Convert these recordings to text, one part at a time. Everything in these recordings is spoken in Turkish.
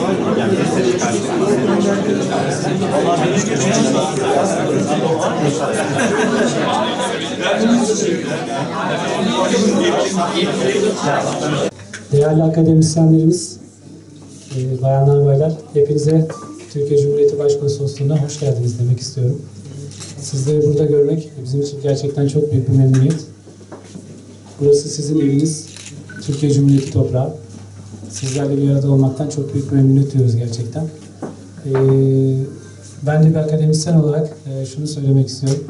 Yani müşteri Değerli akademisyenlerimiz, bayanlar baylar, hepinize Türkiye Cumhuriyeti Başkonsolosluğu'na hoş geldiniz demek istiyorum. Sizleri burada görmek bizim için gerçekten çok büyük bir memnuniyet. Burası sizin eviniz, Türkiye Cumhuriyeti toprağı. Sizlerle bir arada olmaktan çok büyük memnuniyet duyuyoruz gerçekten. Ben de bir akademisyen olarak şunu söylemek istiyorum.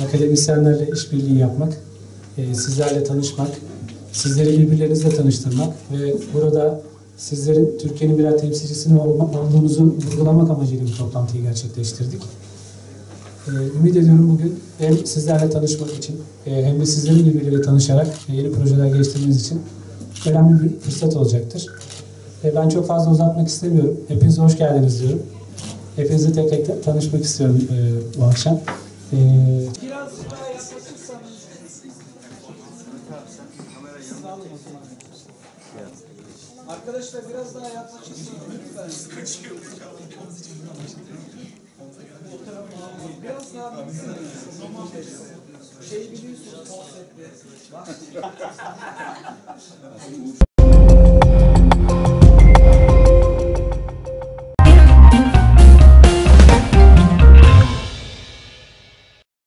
Akademisyenlerle işbirliği yapmak, sizlerle tanışmak, sizleri birbirlerinizle tanıştırmak ve burada sizlerin Türkiye'nin birer temsilcisinin olduğunuzu vurgulamak amacıyla bu toplantıyı gerçekleştirdik. Ümit ediyorum bugün hem sizlerle tanışmak için hem de sizlerin birbirleriyle tanışarak yeni projeler geliştirmeniz için önemli bir fırsat olacaktır. Ben çok fazla uzatmak istemiyorum. Hepinize hoş geldiniz diyorum. Hepinizle tek tek tanışmak istiyorum bu akşam. Biraz daha yaklaşırsanız. Arkadaşlar biraz daha yaklaşırsanız lütfen. Biraz daha şey biliyorsunuz konsepti.